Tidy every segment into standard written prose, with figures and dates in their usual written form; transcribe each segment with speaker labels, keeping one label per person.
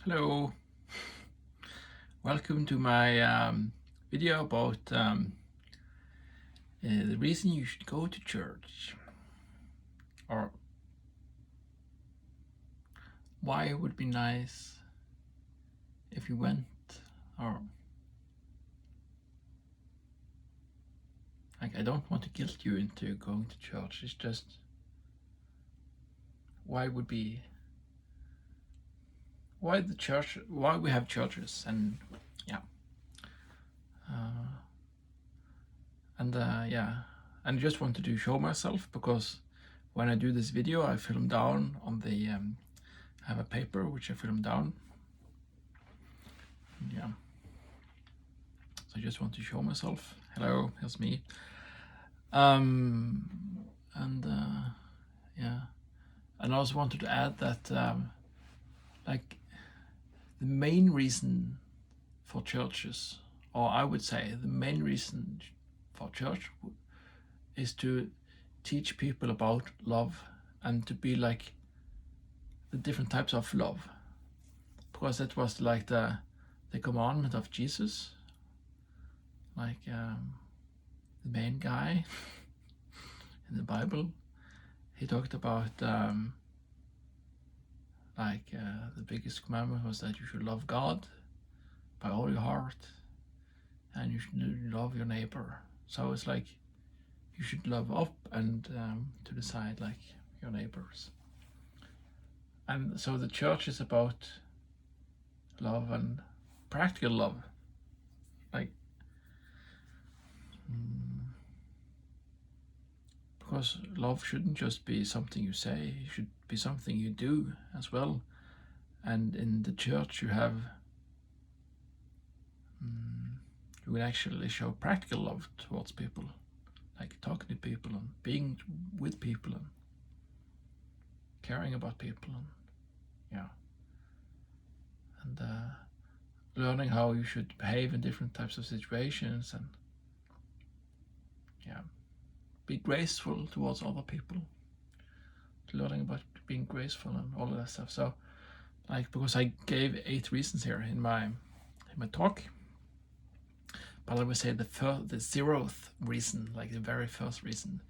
Speaker 1: Hello, welcome to my video about the reason you should go to church, or why it would be nice if you went, or like I don't want to guilt you into going to church. It's just why would be why the church, why we have churches, and yeah, uh, yeah, and just wanted to show myself because when I do this video, I film down on the I have a paper which I film down. Yeah, so I just want to show myself. Hello, here's me. Um, and yeah, and I also wanted to add that like the main reason for churches, or I would say the main reason for church is to teach people about love and to be like the different types of love, because that was like the commandment of Jesus, like the main guy in the Bible. He talked about the biggest commandment was that you should love God by all your heart and you should love your neighbor. So it's like you should love up and to the side like your neighbors. And so the church is about love and practical love, like because love shouldn't just be something you say, it should be something you do as well. And in the church you have you will actually show practical love towards people, like talking to people and being with people and caring about people, and yeah, and learning how you should behave in different types of situations, and yeah, be graceful towards other people, learning about being graceful and all of that stuff. So like, because I gave 8 reasons here in my talk, but I would say the 0th reason, like the very first reason,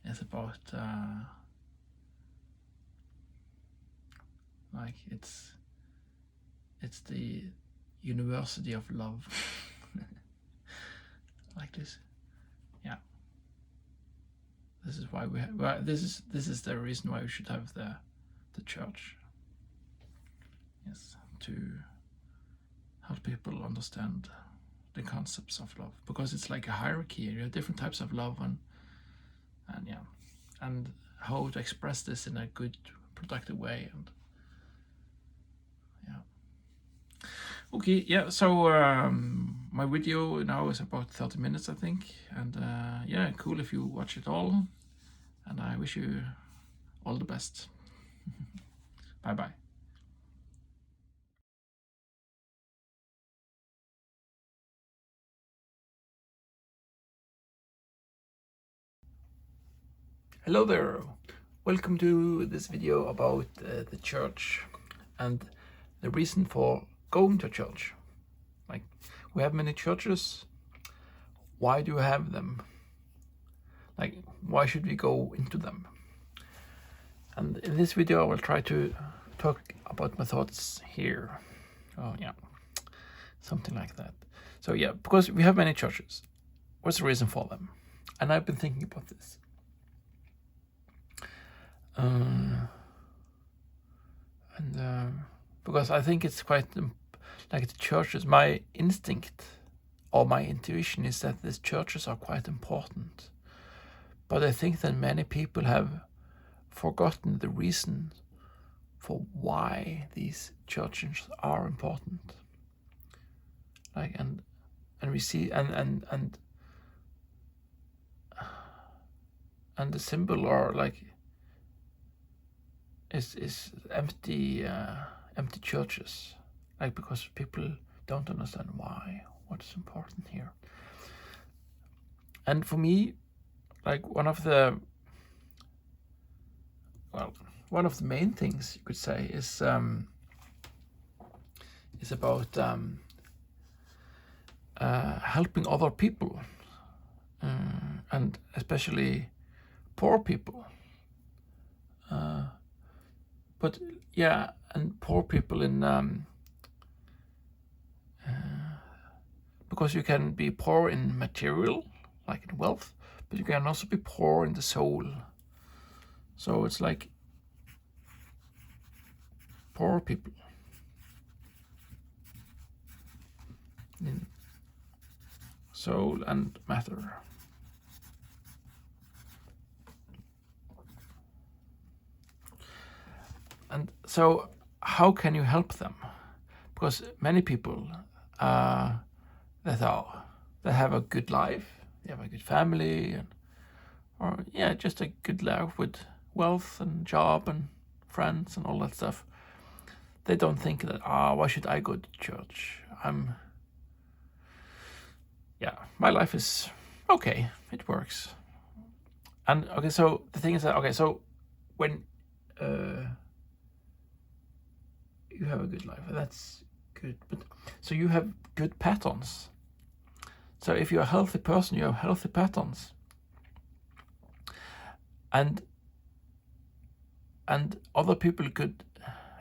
Speaker 1: is about like it's the university of love. Like this, yeah. This is why we have. Well, this is the reason why we should have the church. Yes, to help people understand the concepts of love, because it's like a hierarchy. You have different types of love, and yeah, and how to express this in a good, productive way, and yeah. Okay, yeah. So my video now is about 30 minutes, I think, and yeah, cool if you watch it all, and I wish you all the best. Bye bye. Hello there, welcome to this video about the church and the reason for going to church. Like, we have many churches. Why do we have them? Like, why should we go into them? And in this video I will try to talk about my thoughts here. Oh yeah, something like that. So yeah, because we have many churches, what's the reason for them? And I've been thinking about this. Because I think it's quite like the churches, my instinct or my intuition is that these churches are quite important. But I think that many people have forgotten the reason for why these churches are important. Like, and we see and the symbol, or like, is empty churches, like, because people don't understand why, what's important here. And for me, like, one of the main things you could say is is about helping other people, and especially poor people. But yeah, and poor people in because you can be poor in material, like in wealth, but you can also be poor in the soul. So it's like poor people in soul and matter. And so how can you help them? Because many people that have a good life, they have a good family, or just a good life with wealth and job and friends and all that stuff. They don't think that, why should I go to church? My life is okay, it works. And okay, so the thing is that, okay, so when you have a good life, that's good, but so you have good patterns. So if you're a healthy person, you have healthy patterns. And other people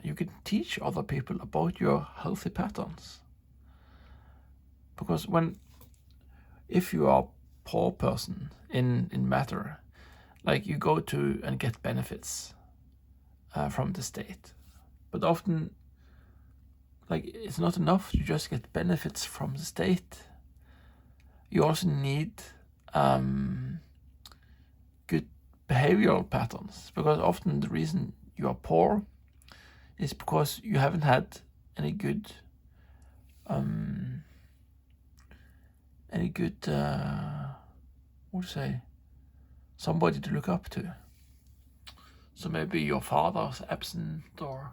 Speaker 1: you could teach other people about your healthy patterns. Because if you are a poor person in matter, like you go to and get benefits from the state, but often, like, it's not enough to just get benefits from the state. You also need good behavioral patterns, because often the reason you are poor is because you haven't had any good somebody to look up to. So maybe your father's absent, or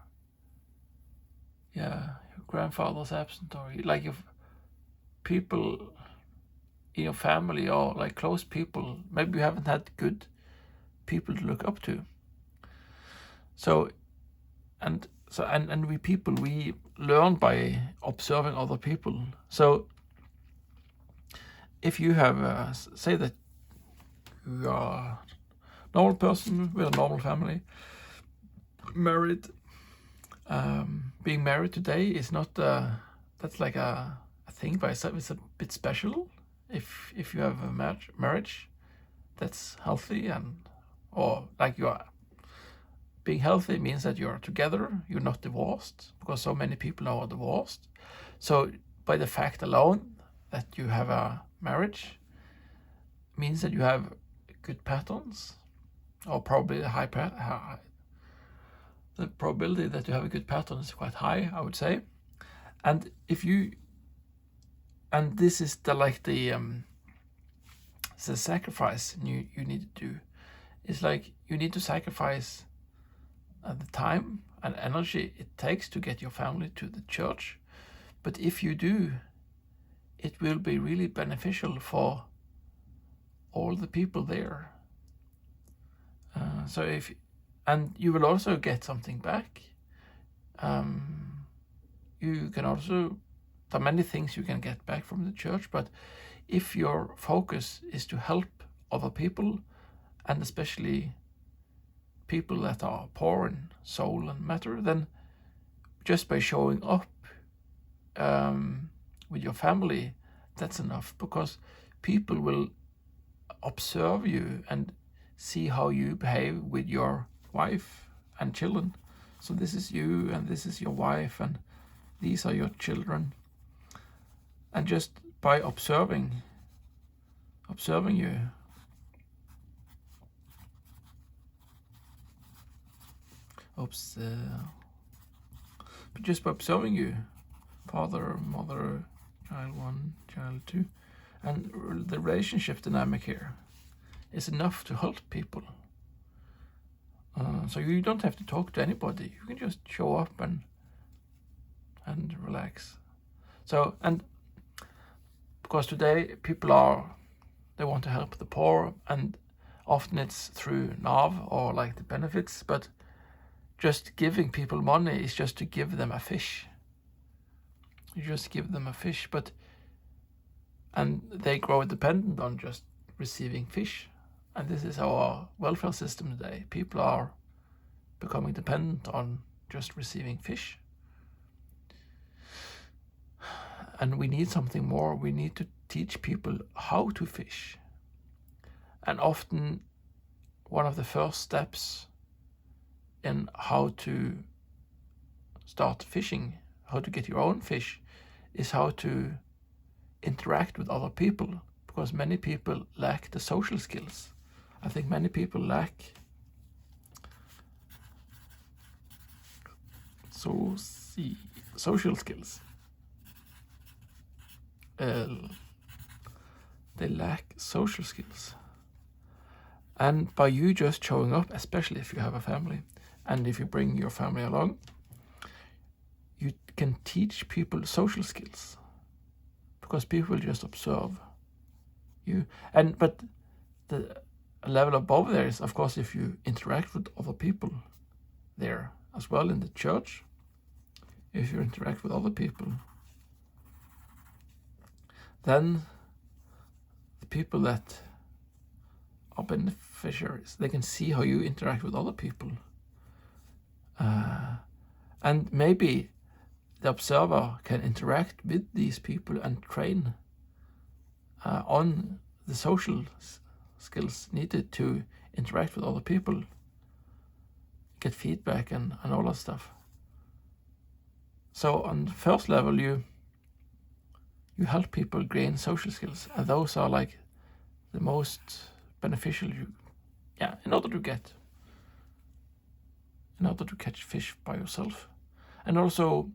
Speaker 1: your grandfather's absent, or like if people in your family, or like close people, maybe you haven't had good people to look up to. So we people, we learn by observing other people. So if you have, say that you are a normal person with a normal family, married, being married today is not, that's like a thing by itself. It's a bit special if you have a marriage that's healthy, or like you are. Being healthy means that you're together, you're not divorced, because so many people are divorced. So by the fact alone that you have a marriage means that you have good patterns, or probably the probability that you have a good pattern is quite high, I would say. And this is the sacrifice you need to do. It's like you need to sacrifice the time and energy it takes to get your family to the church. But if you do, it will be really beneficial for all the people there. And you will also get something back. You can also, there are many things you can get back from the church, but if your focus is to help other people, and especially people that are poor in soul and matter, then just by showing up with your family, that's enough, because people will observe you and see how you behave with your wife and children. So this is you, and this is your wife, and these are your children. And just by observing you, but just by observing you, father, mother, child 1, child 2, and the relationship dynamic here is enough to help people. So you don't have to talk to anybody. You can just show up and relax. So, and because today people they want to help the poor, and often it's through NAV or like the benefits, but just giving people money is just to give them a fish. You just give them a fish, and they grow dependent on just receiving fish. And this is our welfare system today. People are becoming dependent on just receiving fish. And we need something more. We need to teach people how to fish. And often one of the first steps in how to start fishing, how to get your own fish, is how to interact with other people, because many people lack the social skills. I think many people lack social skills. They lack social skills. And by you just showing up, especially if you have a family, and if you bring your family along, you can teach people social skills, because people just observe you. But the level above there is, of course, if you interact with other people there as well in the church. If you interact with other people, then the people that are beneficiaries, they can see how you interact with other people. And maybe the observer can interact with these people and train on the social skills needed to interact with other people, get feedback and all that stuff. So on the first level, you help people gain social skills, and those are like the most beneficial in order to catch fish by yourself. And also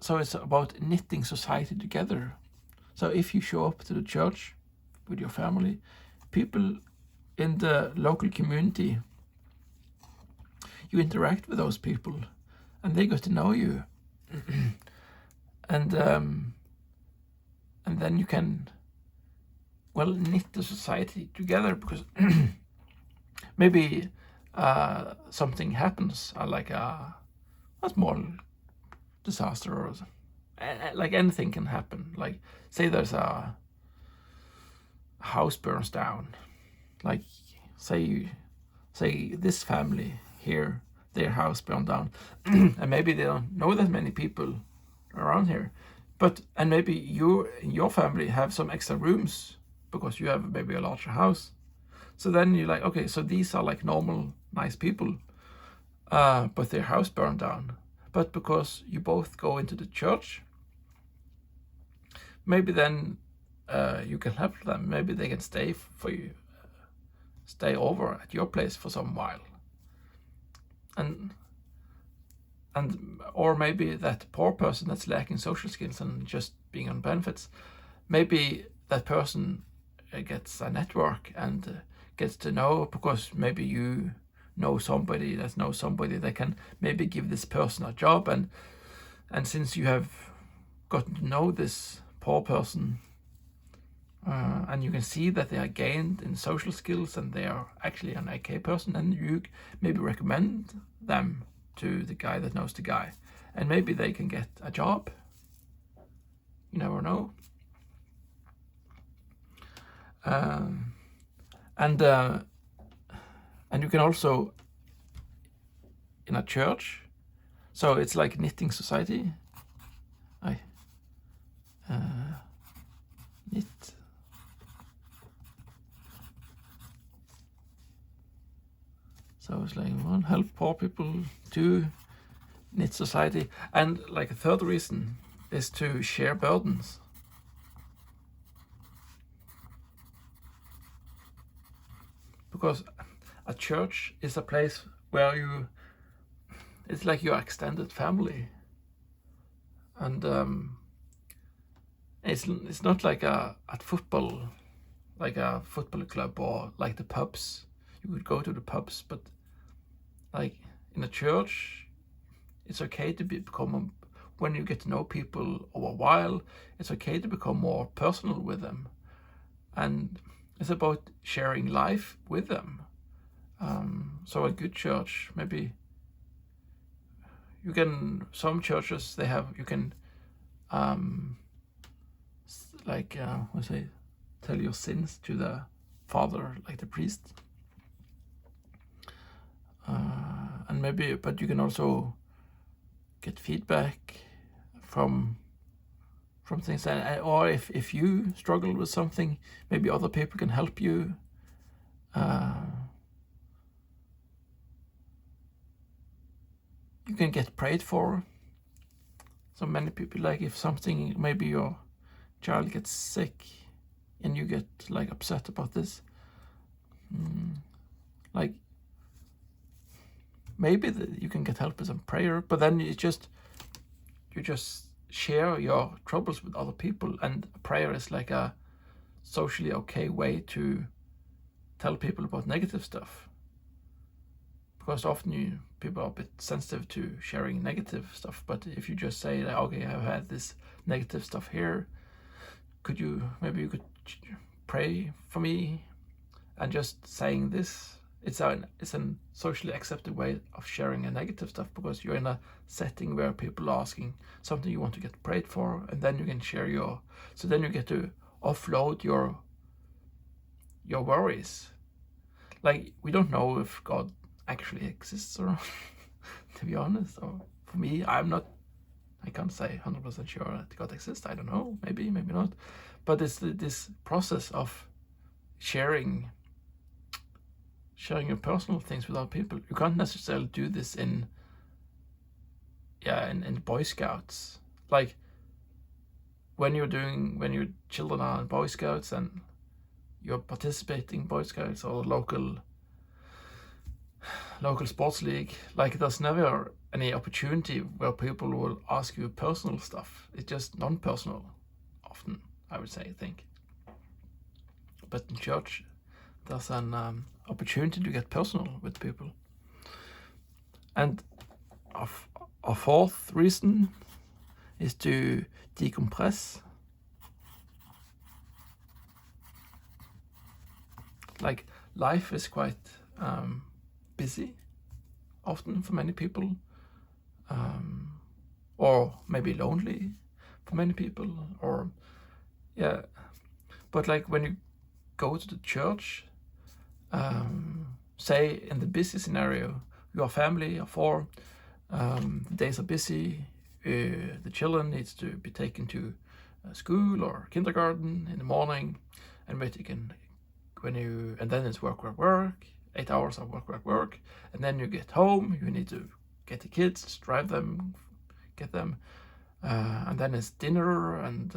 Speaker 1: so it's about knitting society together. So if you show up to the church with your family, people in the local community, you interact with those people and they get to know you. And then you can, knit the society together, because maybe something happens, like a small disaster, or like anything can happen. Like say there's a house burns down, like say this family here, their house burned down, and maybe they don't know that many people around here, and maybe you in your family have some extra rooms because you have maybe a larger house. So then you're like, okay, so these are like normal, nice people, but their house burned down. But because you both go into the church, maybe then you can help them. Maybe they can stay over at your place for some while. Or maybe that poor person that's lacking social skills and just being on benefits, maybe that person gets a network and gets to know, because maybe you know somebody that knows somebody that can maybe give this person a job, and since you have gotten to know this poor person, and you can see that they are gained in social skills and they are actually an AK person, and you maybe recommend them to the guy that knows the guy, and maybe they can get a job. You never know. And you can also, in a church, so it's like knitting society. Knit. So it's like, one, help poor people, two, knit society, and like a third reason is to share burdens. Because a church is a place where it's like your extended family, and it's not like at football, like a football club or like the pubs. You would go to the pubs, but like in a church, it's okay to when you get to know people over a while, it's okay to become more personal with them, and it's about sharing life with them. So a good church, maybe you can, some churches, they have, you can like what's it, tell your sins to the father, like the priest, and maybe, but you can also get feedback from things, or if you struggle with something, maybe other people can help you. You can get prayed for. So many people, like if something, maybe your child gets sick and you get like upset about this, like maybe you can get help with some prayer, but then you just share your troubles with other people, and prayer is like a socially okay way to tell people about negative stuff, because often people are a bit sensitive to sharing negative stuff. But if you just say that, okay, I've had this negative stuff here, maybe you could pray for me, and just saying this, it's a socially accepted way of sharing a negative stuff, because you're in a setting where people are asking something you want to get prayed for, and then you can share so then you get to offload your worries. Like, we don't know if God actually exists or not, to be honest. Or for me, I can't say 100% sure that God exists. I don't know, maybe not. But it's this process of sharing your personal things with other people. You can't necessarily do this in Boy Scouts. Like when your children are in Boy Scouts and you're participating in Boy Scouts or local sports league, like there's never any opportunity where people will ask you personal stuff. It's just non-personal often, I would say, I think. But in church, there's an opportunity to get personal with people. And a fourth reason is to decompress. Like, life is quite busy often for many people, or maybe lonely for many people, or but like when you go to the church, say in the busy scenario, your family of four, the days are busy, the children needs to be taken to school or kindergarten in the morning, and and then it's work, 8 hours of work, and then you get home, you need to get the kids, drive them, get them, and then it's dinner, and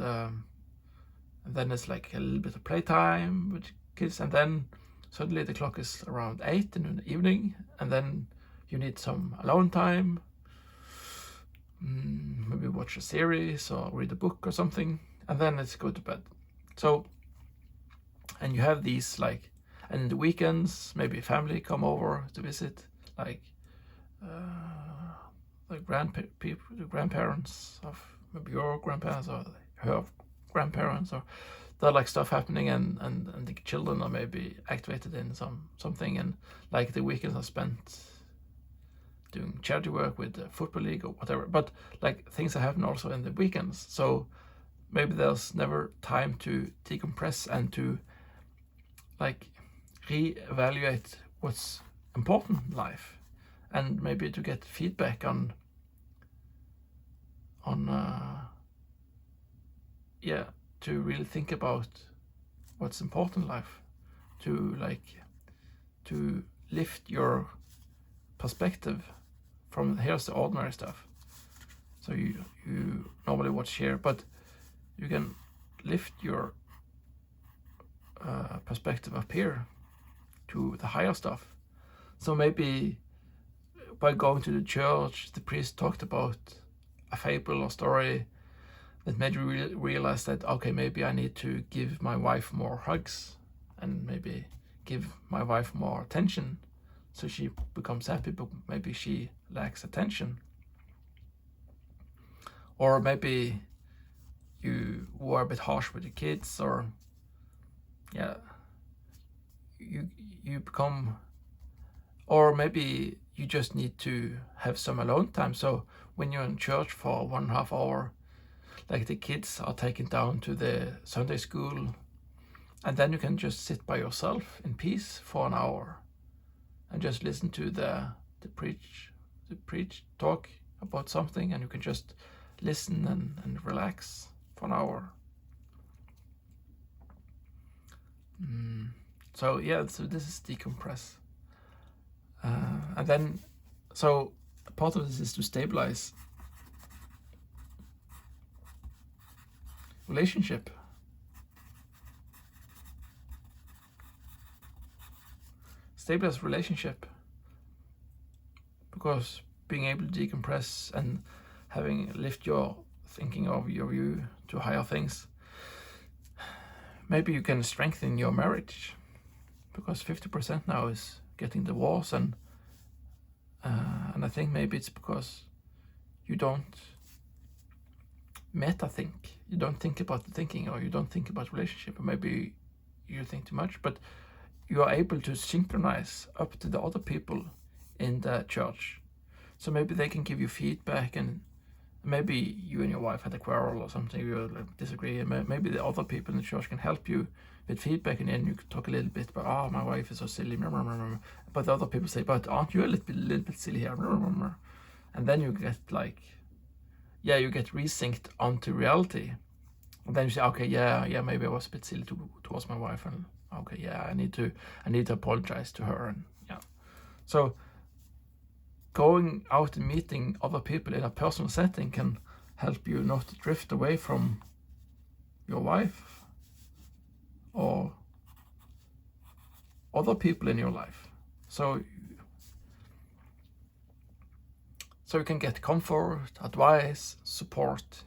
Speaker 1: then it's like a little bit of playtime with kids, and then suddenly the clock is around 8 in the evening, and then you need some alone time, maybe watch a series or read a book or something, and then it's go to bed. So, and you have these like, and in the weekends, maybe family come over to visit, like the grandparents of maybe your grandparents or her grandparents, or there are like stuff happening, and the children are maybe activated in something, and like the weekends are spent doing charity work with the football league or whatever. But like things that happen also in the weekends, so maybe there's never time to decompress and to like reevaluate what's important in life, and maybe to get feedback on to really think about what's important in life, to lift your perspective from here's the ordinary stuff. So you normally watch here, but you can lift your perspective up here to the higher stuff. So maybe by going to the church, the priest talked about a fable or story that made you realize that, okay, maybe I need to give my wife more hugs, and maybe give my wife more attention, so she becomes happy, but maybe she lacks attention. Or maybe you were a bit harsh with the kids, or you become, or maybe you just need to have some alone time. So when you're in church for 1.5 hour, like the kids are taken down to the Sunday school, and then you can just sit by yourself in peace for an hour and just listen to the preach talk about something, and you can just listen and relax for an hour. So yeah, so this is decompress. And then, so part of this is to stabilize relationship. Stabilize relationship. Because being able to decompress and having lift your thinking of your view to higher things, maybe you can strengthen your marriage. Because 50% now is getting divorced, and I think maybe it's because you don't meta think. You don't think about the thinking, or you don't think about relationship, or maybe you think too much, but you are able to synchronize up to the other people in the church. So maybe they can give you feedback, and maybe you and your wife had a quarrel or something, you disagree, and maybe the other people in the church can help you with feedback, and then you could talk a little bit about, oh, my wife is so silly, but the other people say, but aren't you a little bit silly here, and then you get like, yeah, you get resynced onto reality, and then you say, okay, yeah, maybe I was a bit silly towards my wife, and okay, yeah, I need to apologize to her, and yeah. So going out and meeting other people in a personal setting can help you not drift away from your wife or other people in your life. So you can get comfort, advice, support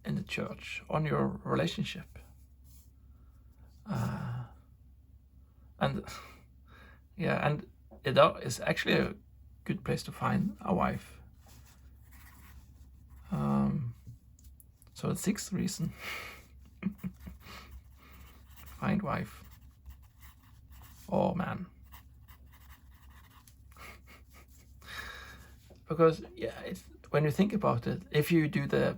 Speaker 1: in the church on your relationship. And yeah, and it is actually a good place to find a wife. So the 6th reason, find wife or man. Because yeah, when you think about it, if you do the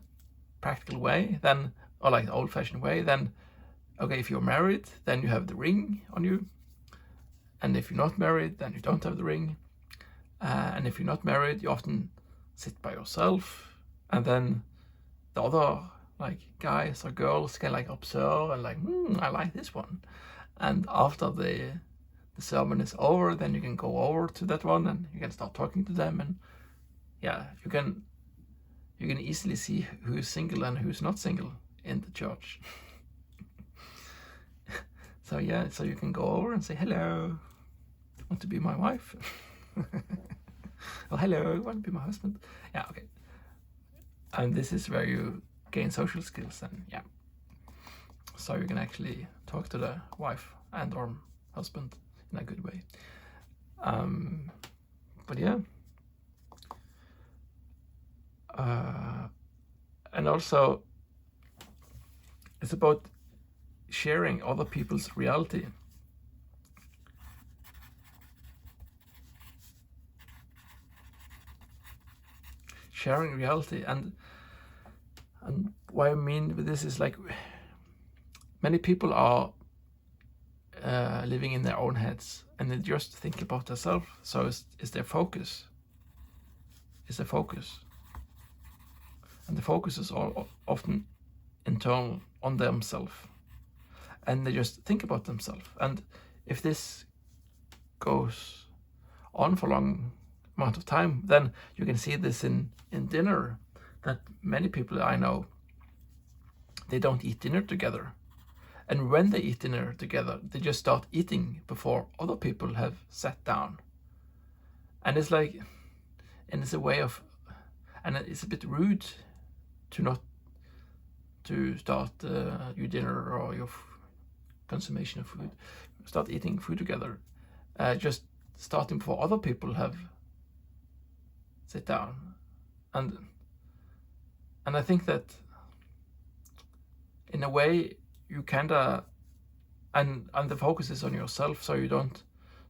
Speaker 1: practical way, then, or like the old-fashioned way, then okay, if you're married, then you have the ring on you, and if you're not married, then you don't have the ring, and if you're not married, you often sit by yourself, and then the other like guys or girls can like observe and like, I like this one, and after the sermon is over, then you can go over to that one and you can start talking to them, and yeah, you can easily see who's single and who's not single in the church. So yeah, so you can go over and say, hello, want to be my wife? Or hello, want to be my husband? Yeah, okay. And this is where you gain social skills, and yeah, so you can actually talk to the wife and or husband in a good way. But yeah, and also it's about sharing other people's reality. Sharing reality, and what I mean with this is like, many people are living in their own heads, and they just think about themselves. So it's their focus. It's the focus, and the focus is all often internal on themselves, and they just think about themselves. And if this goes on for a long amount of time, then you can see this in dinner, that many people I know, they don't eat dinner together. And when they eat dinner together, they just start eating before other people have sat down. And it's like, and it's a way of, and it's a bit rude to not to start your dinner or your consummation of food, start eating food together, just starting before other people have sit down. And I think that in a way you kinda, and the focus is on yourself, so you don't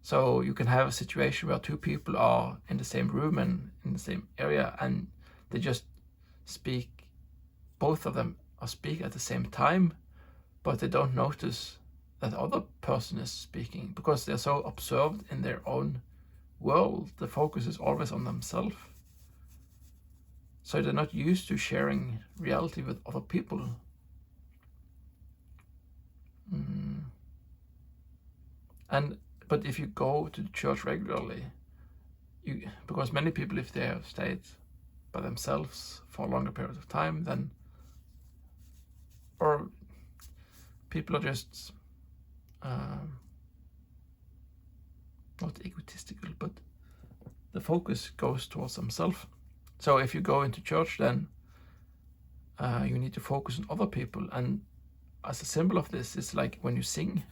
Speaker 1: So you can have a situation where two people are in the same room and in the same area, and they just speak, both of them are speak at the same time, but they don't notice that the other person is speaking because they're so absorbed in their own world. The focus is always on themselves. So they're not used to sharing reality with other people. But if you go to the church regularly, because many people, if they have stayed by themselves for a longer period of time, then, or people are just not egotistical, but the focus goes towards themselves. So if you go into church, then you need to focus on other people. And as a symbol of this, it's like when you sing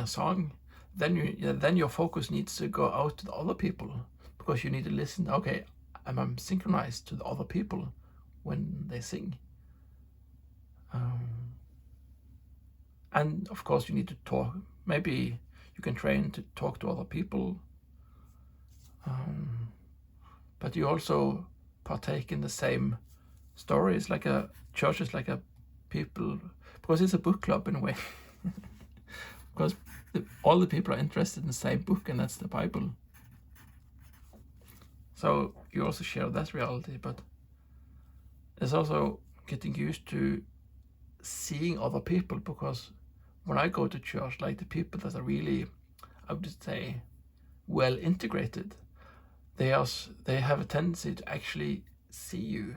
Speaker 1: a song, then your focus needs to go out to the other people, because you need to listen. Okay, am I synchronized to the other people when they sing? And of course, you need to talk. Maybe you can train to talk to other people, but you also partake in the same stories. Like a church is like a people, because it's a book club in a way. Because all the people are interested in the same book, and that's the Bible. So you also share that reality, but it's also getting used to seeing other people, because when I go to church, like the people that are really, I would say, well integrated, they have a tendency to actually see you,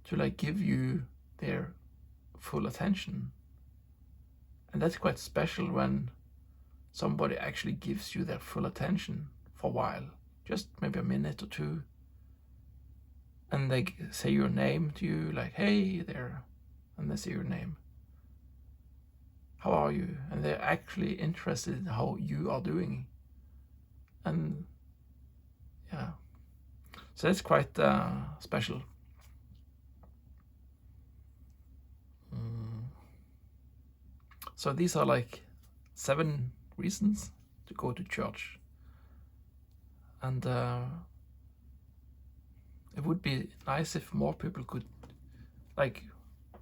Speaker 1: to like give you their full attention. And that's quite special when somebody actually gives you their full attention for a while, just maybe a minute or two, and they say your name to you, like, hey there, and they say your name. How are you? And they're actually interested in how you are doing. And yeah, so that's quite special. So these are like 7 reasons to go to church. And it would be nice if more people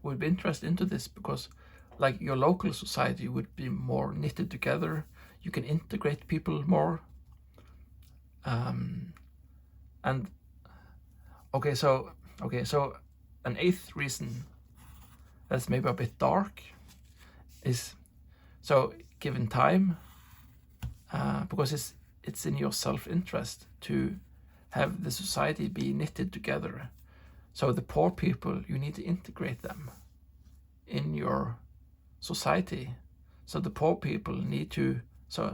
Speaker 1: would be interested into this, because like your local society would be more knitted together. You can integrate people more. And okay, so an 8th reason that's maybe a bit dark is, so given time, because it's in your self-interest to have the society be knitted together. So the poor people, you need to integrate them in your society. So the poor people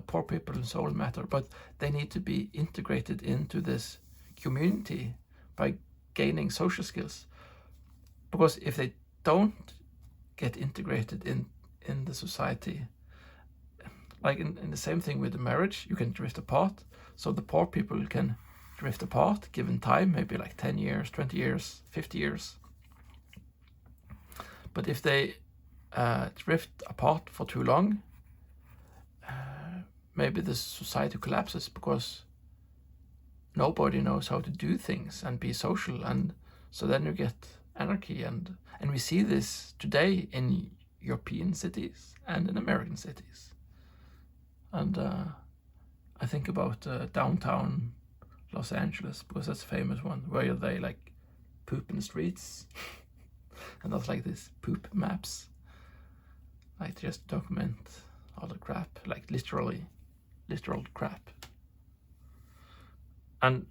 Speaker 1: poor people and soul matter, but they need to be integrated into this community by gaining social skills. Because if they don't get integrated in the society, like in the same thing with the marriage, you can drift apart. So the poor people can drift apart given time, maybe like 10 years, 20 years, 50 years. But if they drift apart for too long, maybe the society collapses, because nobody knows how to do things and be social, and so then you get anarchy. And we see this today in European cities and in American cities. And I think about downtown Los Angeles, because that's a famous one, where they like poop in the streets. And that's like this poop maps, like just document all the crap, like literal crap. And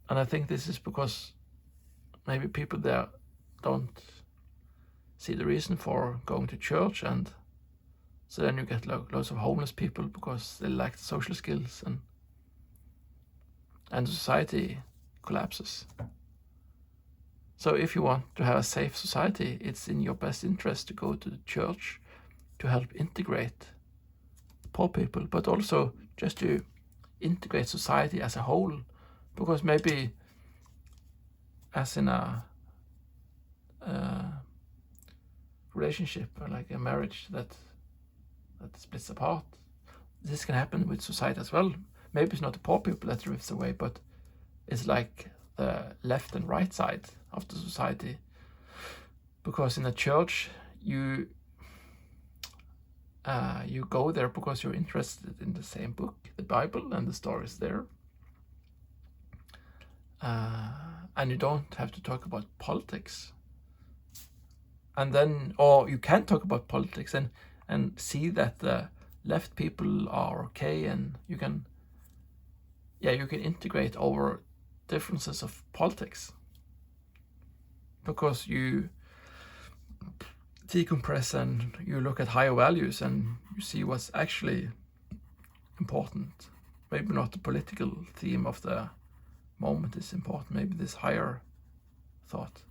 Speaker 1: I think this is because maybe people there don't see the reason for going to church, and so then you get lots of homeless people because they lack the social skills, and society collapses. So if you want to have a safe society, it's in your best interest to go to the church to help integrate poor people, but also just to integrate society as a whole. Because maybe, as in a relationship or like a marriage, that that splits apart. This can happen with society as well. Maybe it's not the poor people that drifts away, but it's like the left and right side of the society. Because in a church, you go there because you're interested in the same book, the Bible, and the stories there. And you don't have to talk about politics. And then, or you can talk about politics and see that the left people are okay, and you can integrate over differences of politics. Because you decompress and you look at higher values and you see what's actually important. Maybe not the political theme of the moment is important. Maybe this higher thought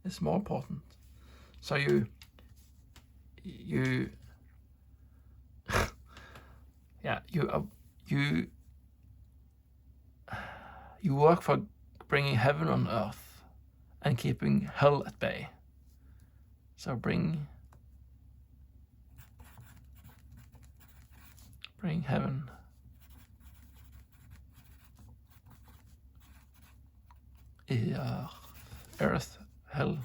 Speaker 1: is more important. So you work for bringing heaven on earth and keeping hell at bay. So bring heaven earth, hell.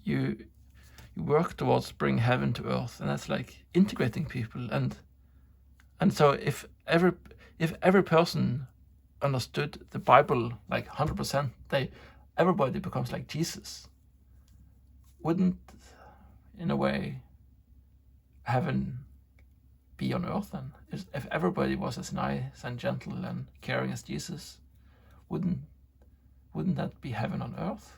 Speaker 1: You work towards bringing heaven to earth, and that's like integrating people. And so if every person understood the Bible like 100%, everybody becomes like Jesus. Wouldn't, in a way, heaven be on earth then? If everybody was as nice and gentle and caring as Jesus, wouldn't that be heaven on earth?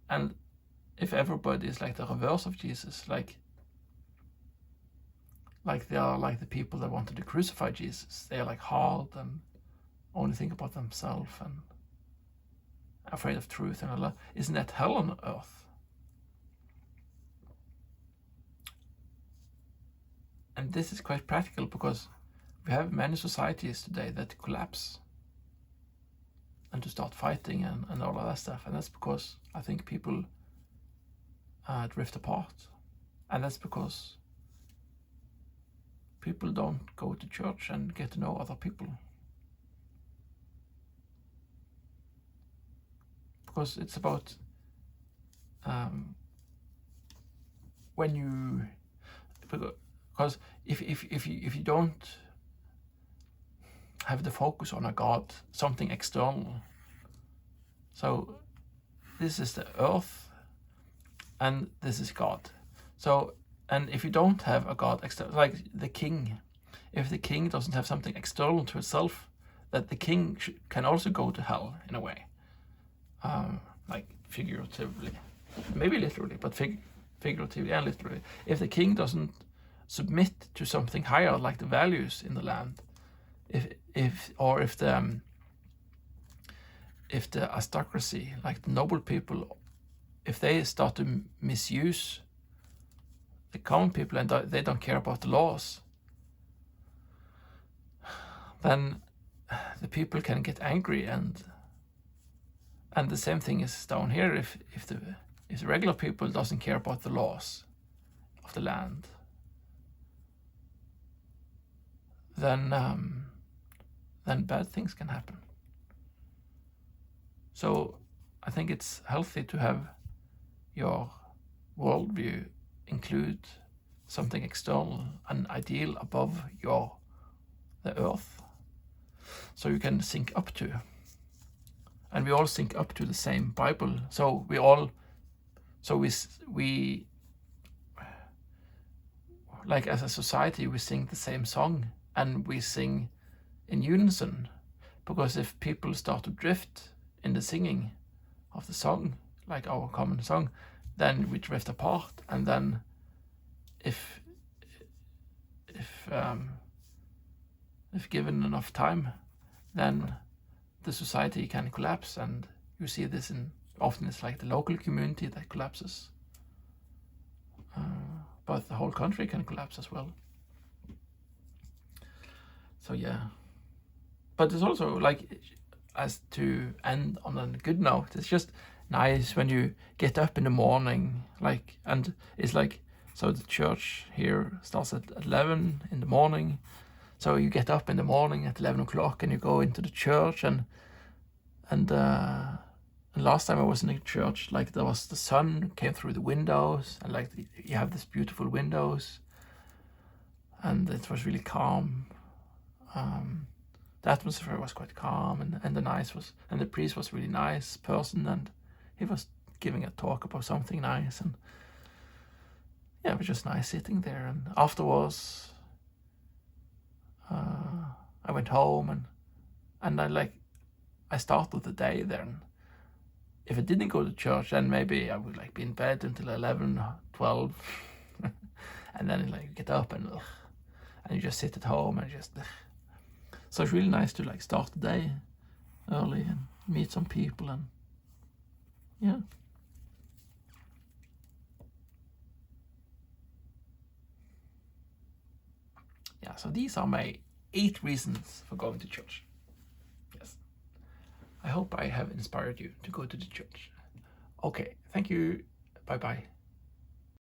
Speaker 1: And if everybody is like the reverse of Jesus, like they are like the people that wanted to crucify Jesus, they are like hard and only think about themselves and afraid of truth and all that, isn't that hell on earth? And this is quite practical because we have many societies today that collapse and to start fighting and all of that stuff. And that's because I think people drift apart. And that's because people don't go to church and get to know other people. Because it's about when you, because if you don't have the focus on a God, something external. So this is the earth and this is God. So, and if you don't have a God external, like the king, if the king doesn't have something external to itself, that the king can also go to hell in a way. Like figuratively, maybe literally, but figuratively and literally. If the king doesn't submit to something higher, like the values in the land, if the aristocracy, like the noble people, if they start to misuse the common people and they don't care about the laws, then the people can get angry, and the same thing is down here. If the regular people doesn't care about the laws of the land, then bad things can happen. So I think it's healthy to have your worldview include something external, an ideal above the earth, so you can sync up to. And we all sync up to the same Bible. So we like as a society, we sing the same song and we sing in unison. Because if people start to drift in the singing of the song, like our common song, then we drift apart. And then if given enough time, then the society can collapse. And you see this often it's like the local community that collapses, but the whole country can collapse as well. So yeah, but it's also like as to end on a good note. It's just nice when you get up in the morning, like, and it's like, so the church here starts at 11 in the morning. So you get up in the morning at 11 o'clock and you go into the church, and last time I was in the church, like, there was the sun came through the windows, and like you have these beautiful windows, and it was really calm. The atmosphere was quite calm, and the priest was a really nice person, and he was giving a talk about something nice, and yeah, it was just nice sitting there. And afterwards, I went home, and I started the day there. And if I didn't go to church, then maybe I would like be in bed until 11, 12, and then like get up and you just sit at home and just. So it's really nice to like start the day early and meet some people, and yeah. Yeah, so these are my 8 reasons for going to church. Yes. I hope I have inspired you to go to the church. Okay, thank you. Bye-bye.